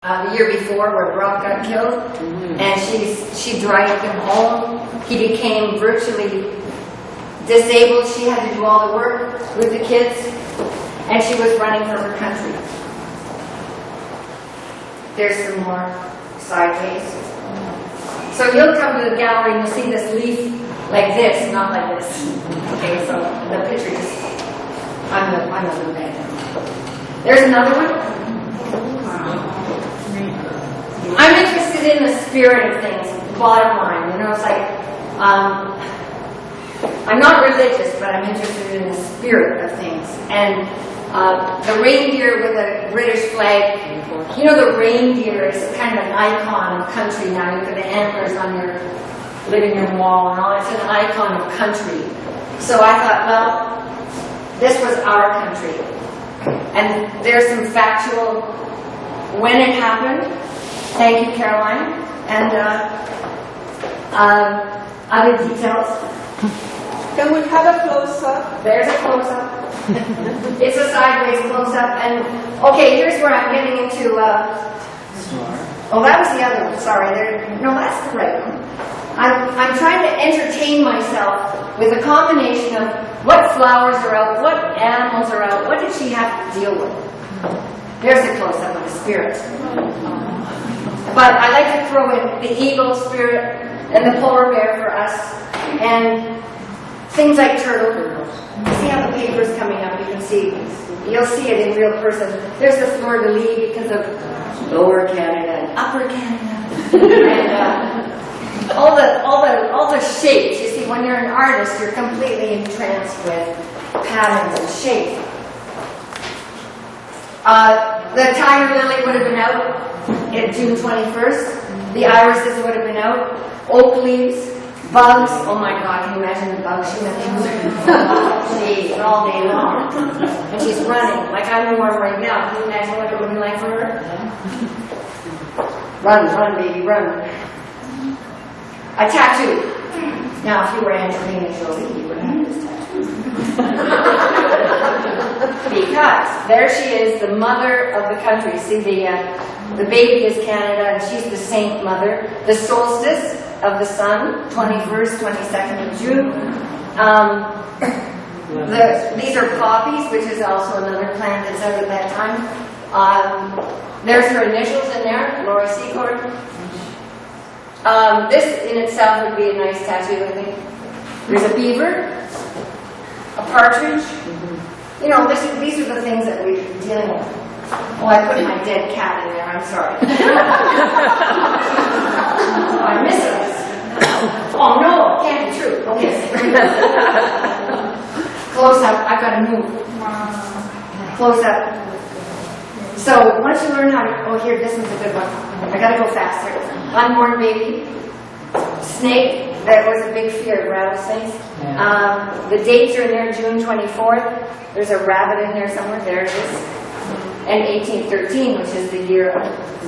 The year before, where Brock got killed, and she dragged him home. He became virtually disabled. She had to do all the work with the kids, and she was running for her country. There's some more sideways. So you'll come to the gallery and you'll see this leaf like this, not like this. Okay, so the picture just, I'm a little bad. There's another one. I'm interested in the spirit of things, bottom line. You know, it's like, I'm not religious, but I'm interested in the spirit of things. And the reindeer with a British flag, you know, the reindeer is kind of an icon of country now. You've got the antlers on your living room wall and all. It's an icon of country. So I thought, well, this was our country. And there's some factual when it happened. Thank you, Caroline. And other details. Can we have a close-up? There's a close-up. It's a sideways close-up. And, okay, here's where I'm getting into... oh, that was the other one. Sorry. No, that's the right one. I'm trying to entertain myself with a combination of what flowers are out, what animals are out, what did she have to deal with. There's a close-up of the spirit. But I like to throw in the eagle spirit and the polar bear for us, and things like turtle. See how the paper's coming up? You can see, you'll see it in real person. There's the fleur-de-lis because of Lower Canada and Upper Canada, and all the shapes. You see, when you're an artist, you're completely entranced with patterns and shapes. The tiger lily would have been out in June 21st. The irises would have been out. Oak leaves, bugs. Oh my God, can you imagine the bugs she went through? All day long. And she's running, like I'm warm right now. Can you imagine what it would be like for her? Run, run, baby, run. A tattoo. Now, if you were Angelina Jolie, you would have this tattoo. Because there she is, the mother of the country. See, the baby is Canada, and she's the saint mother. The solstice of the sun, 21st, 22nd of June. These are poppies, which is also another plant that's out at that time. There's her initials in there, Laura Secord. This in itself would be a nice tattoo, I think. There's a beaver, a partridge. You know, these are the things that we're dealing with. Oh, I put my dead cat in there, I'm sorry. Oh, I miss it. Oh no, it can't be true. Okay. Close up, I've got to move. Close up. So once you learn how to, oh here, this one's a good one. I got to go faster. Unborn baby. Snake. That was a big fear, rattlesnakes. Yeah. The dates are in there, June 24th. There's a rabbit in there somewhere. There it is. And 1813, which is the year of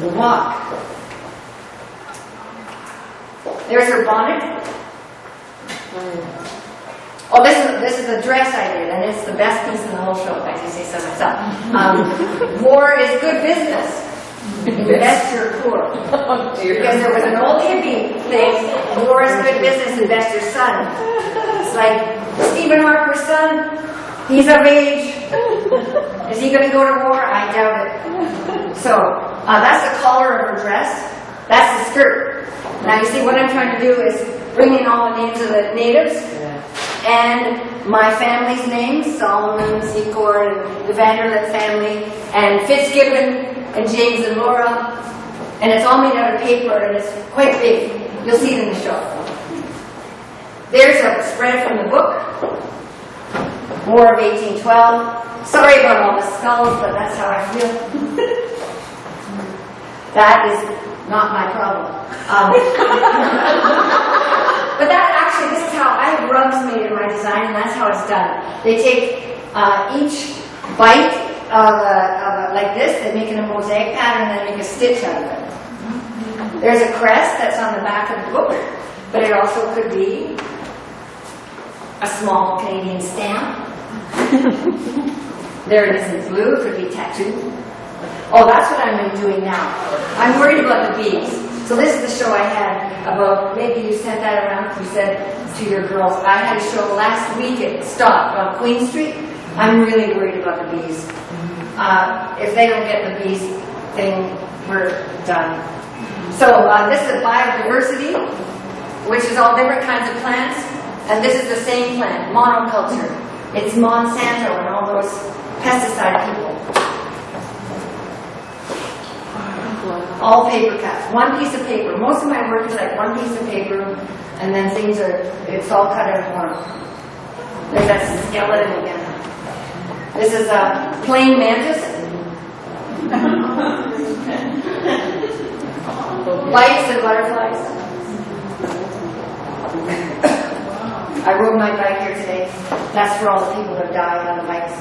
the walk. There's her bonnet. Oh, this is a dress I did, and it's the best piece in the whole show, if I can say so myself. War is good business. Invest your poor. Oh, because there was an old hippie thing, war is good business, invest your son. It's like Stephen Harper's son, he's of age. Is he going to go to war? I doubt it. So, that's the collar of her dress. That's the skirt. Now you see what I'm trying to do is bring in all the names of the natives and my family's names, Solomon, Secord, and the Vanderlip family, and Fitzgibbon, and James and Laura, and it's all made out of paper, and it's quite big. You'll see it in the show. There's a spread from the book, War of 1812. Sorry about all the skulls, but that's how I feel. That is not my problem. But that actually, this is how I have rugs made in my design, and that's how it's done. They take each bite like this, they make it a mosaic pattern and then make a stitch out of it. There's a crest that's on the back of the book, but it also could be a small Canadian stamp. There it is in blue, it could be tattoo. Oh, that's what I'm doing now. I'm worried about the bees. So this is the show I had about, maybe you sent that around, you said to your girls, I had a show last week at Stop on Queen Street. I'm really worried about the bees. If they don't get the bees thing, we're done. So this is biodiversity, which is all different kinds of plants. And this is the same plant, monoculture. It's Monsanto and all those pesticide people. All paper cuts, one piece of paper. Most of my work is like one piece of paper, and then things are, it's all cut out of one. There's that skeleton again. This is a plain mantis. Lights and butterflies. I rode my bike here today. That's for all the people that died on the bikes.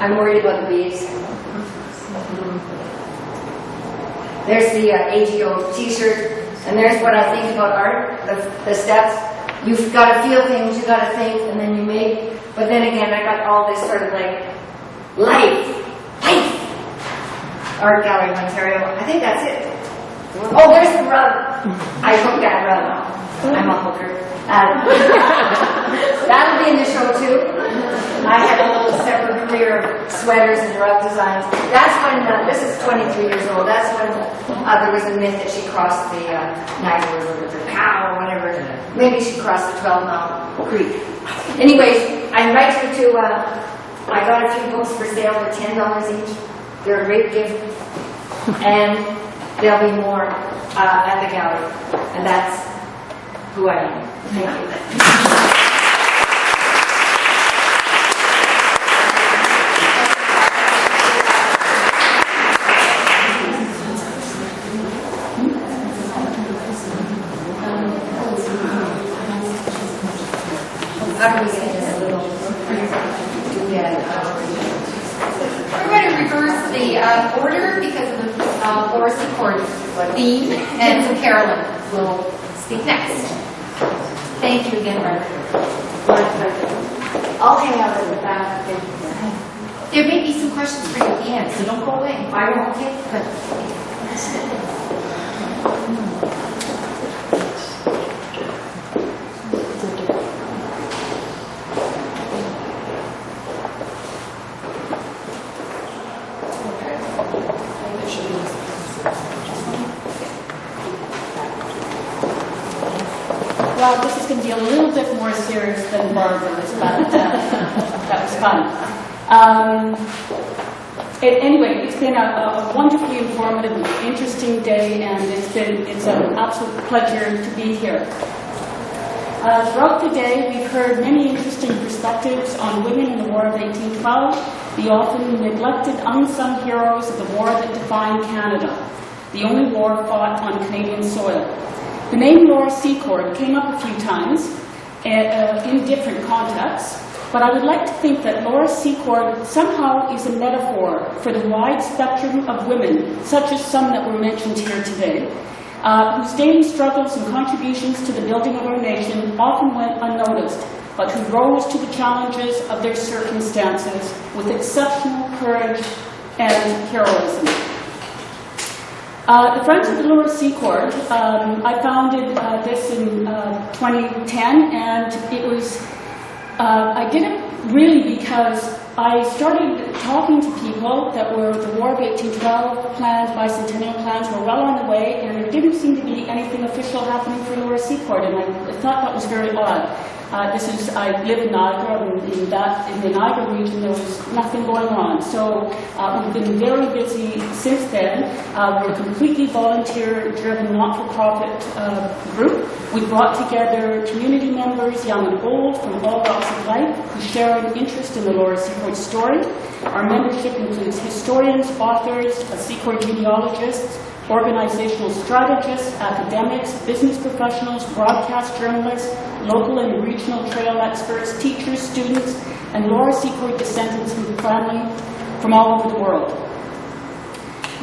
I'm worried about the bees. There's the AGO t-shirt, and there's what I think about art, the steps. You've got to feel things, you've got to think, and then you make. But then again, I got all this sort of like, life. Art Gallery, Ontario. I think that's it. Oh, there's the rug. I hooked that rug. I'm a hooker. That'll be in the show too. I had a little separate career of sweaters and rug designs. That's when, this is 23 years old, that's when there was a myth that she crossed the Niagara River with her cow or whatever. Maybe she crossed the 12-mile creek. Anyways, I invite you to, I got a few books for sale for $10 each. They're a great gift. And there'll be more at the gallery. And that's who I am. Thank you. How do we get this a little? We're going to reverse the order because of the Laura Secord theme, and so Carolyn will speak next. Thank you again, Margaret. I'll hang out at the back. There may be some questions for you at the end, so don't go away. I won't take them. Well, this is going to be a little bit more serious than Barbara's, but that was fun. Anyway, it's been a wonderfully informative, interesting day, and it's an absolute pleasure to be here. Throughout the day, we've heard many interesting perspectives on women in the War of 1812, the often neglected unsung heroes of the war that defined Canada, the only war fought on Canadian soil. The name Laura Secord came up a few times in different contexts, but I would like to think that Laura Secord somehow is a metaphor for the wide spectrum of women, such as some that were mentioned here today, whose daily struggles and contributions to the building of our nation often went unnoticed, but who rose to the challenges of their circumstances with exceptional courage and heroism. The Friends of the Laura Secord, I founded this in 2010, and it was, I did it really because I started talking to people that were, the War of 1812 plans, bicentennial plans were well on the way, and there didn't seem to be anything official happening for Laura Secord, and I thought that was very odd. I live in Niagara, and in the Niagara region there was nothing going on. So we've been very busy since then. We're a completely volunteer-driven, not-for-profit group. We brought together community members, young and old, from all walks of life, who share an interest in the Laura Secord story. Our membership includes historians, authors, Secord genealogists, organizational strategists, academics, business professionals, broadcast journalists, local and regional trail experts, teachers, students, and Laura Secord descendants from family from all over the world.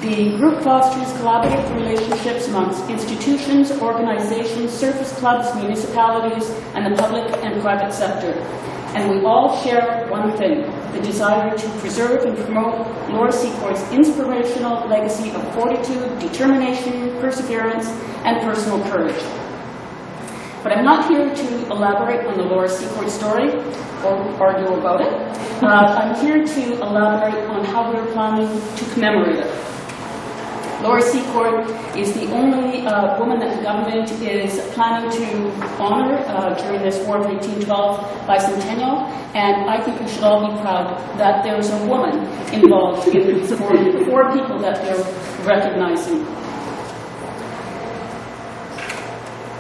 The group fosters collaborative relationships amongst institutions, organizations, service clubs, municipalities, and the public and private sector. And we all share one thing, the desire to preserve and promote Laura Secord's inspirational legacy of fortitude, determination, perseverance, and personal courage. But I'm not here to elaborate on the Laura Secord story or argue about it. I'm here to elaborate on how we're planning to commemorate it. Laura Secord is the only woman that the government is planning to honor during this War of 1812 bicentennial, and I think we should all be proud that there's a woman involved in these four people that they're recognizing.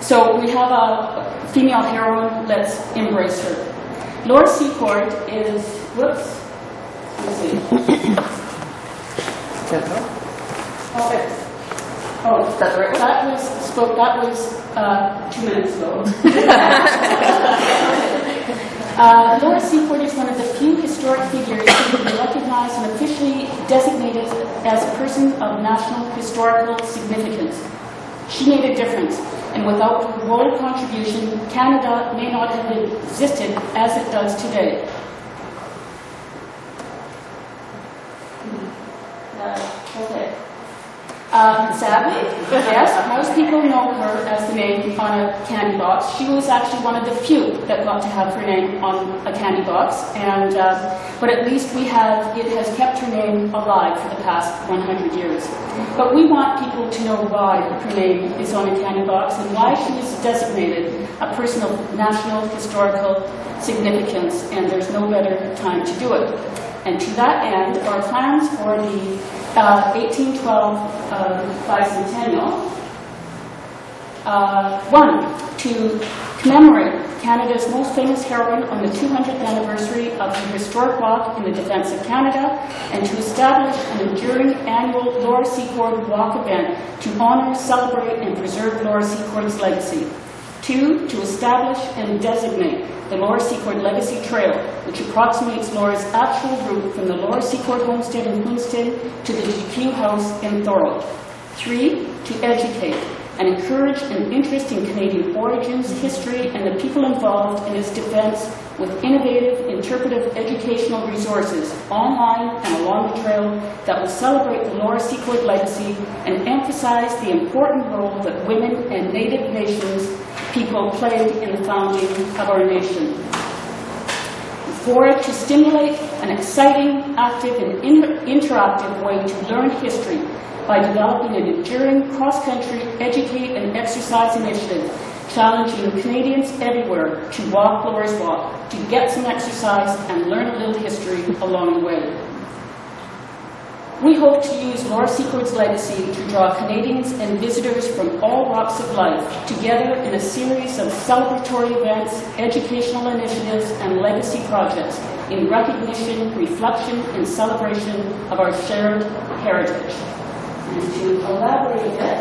So we have a female heroine, let's embrace her. Laura Secord is, whoops, let's see. Oh, that's right. That was 2 minutes ago. Laura Secord is one of the few historic figures who can be recognized and officially designated as a person of national historical significance. She made a difference, and without her royal contribution, Canada may not have existed as it does today. Okay. Sadly, yes, most people know her as the name on a candy box. She was actually one of the few that got to have her name on a candy box, and but at least it has kept her name alive for the past 100 years. But we want people to know why her name is on a candy box and why she is designated a person of national historical significance, and there's no better time to do it. And to that end, our plans for the 1812 bicentennial, one, to commemorate Canada's most famous heroine on the 200th anniversary of her historic walk in the defense of Canada, and to establish an enduring annual Laura Secord walk event to honor, celebrate, and preserve Laura Secord's legacy. Two, to establish and designate the Laura Secord Legacy Trail, which approximates Laura's actual route from the Laura Secord homestead in Queenston to the DQ house in Thorold. Three, to educate and encourage an interest in Canadian origins, history, and the people involved in its defense with innovative, interpretive educational resources online and along the trail that will celebrate the Laura Secord legacy and emphasize the important role that women and Native nations people played in the founding of our nation. For it to stimulate an exciting, active, and interactive way to learn history by developing an enduring cross-country educate and exercise initiative, challenging Canadians everywhere to walk Laura's walk, to get some exercise and learn a little history along the way. We hope to use Laura Secord's legacy to draw Canadians and visitors from all walks of life together in a series of celebratory events, educational initiatives, and legacy projects in recognition, reflection, and celebration of our shared heritage. And to elaborate a bit,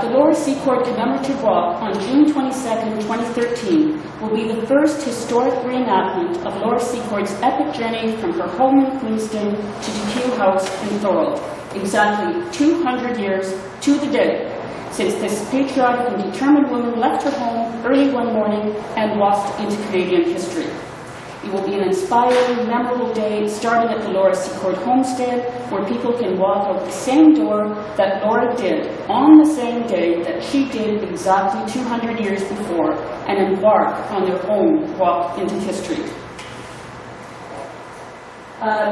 the Laura Secord Commemorative Walk on June 22nd, 2013 will be the first historic reenactment of Laura Secord's epic journey from her home in Queenston to DQ House in Thorold, exactly 200 years to the day since this patriotic and determined woman left her home early one morning and walked into Canadian history. It will be an inspiring, memorable day starting at the Laura Secord homestead, where people can walk out the same door that Laura did on the same day that she did exactly 200 years before, and embark on their own walk into history.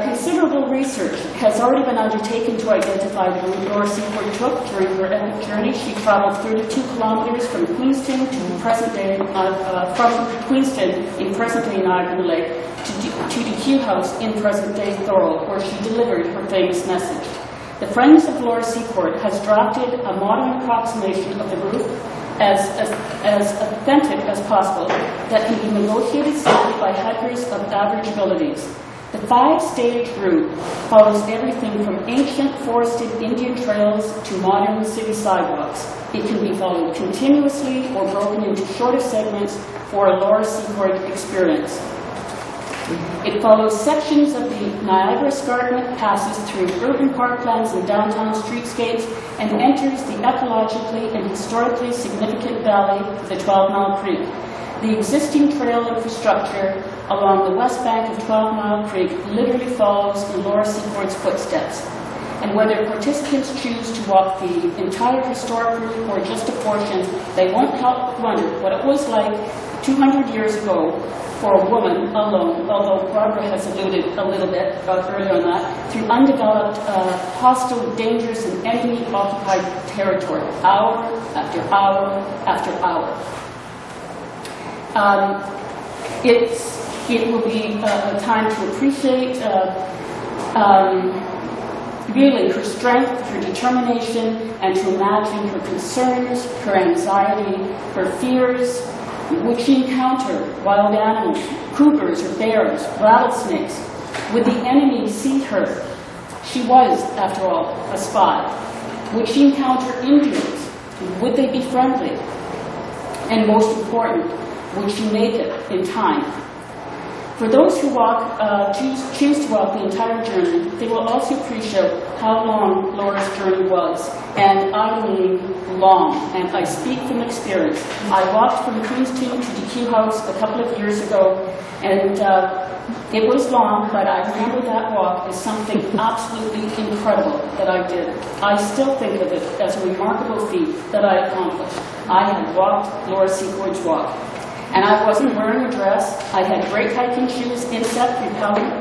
Considerable research has already been undertaken to identify the route Laura Secord took during her epic journey. She traveled 32 kilometers from Queenston to present-day in present-day Niagara Lake to DQ House in present-day Thorold, where she delivered her famous message. The Friends of Laura Secord has drafted a modern approximation of the route as authentic as possible that can be negotiated safely by hikers of average abilities. The 5-stage route follows everything from ancient forested Indian trails to modern city sidewalks. It can be followed continuously or broken into shorter segments for a Laura Secord experience. It follows sections of the Niagara Escarpment, passes through urban parklands and downtown streetscapes, and enters the ecologically and historically significant valley of the 12 Mile Creek. The existing trail infrastructure along the west bank of 12 Mile Creek literally follows in Laura Secord's footsteps. And whether participants choose to walk the entire historic route or just a portion, they won't help but wonder what it was like 200 years ago for a woman alone, although Barbara has alluded a little bit earlier on that, through undeveloped, hostile, dangerous, and enemy-occupied territory, hour after hour after hour. It will be a time to appreciate really her strength, her determination, and to imagine her concerns, her anxiety, her fears. Would she encounter wild animals, cougars or bears, rattlesnakes? Would the enemy see her? She was, after all, a spy. Would she encounter Indians? Would they be friendly? And most important, would she make it in time? For those who choose to walk the entire journey, they will also appreciate how long Laura's journey was. And I mean long, and I speak from experience. I walked from Queenstown to DQ House a couple of years ago, and it was long, but I remember that walk as something absolutely incredible that I did. I still think of it as a remarkable feat that I accomplished. I had walked Laura Secord's walk. And I wasn't wearing a dress. I had great hiking shoes, insect repellent.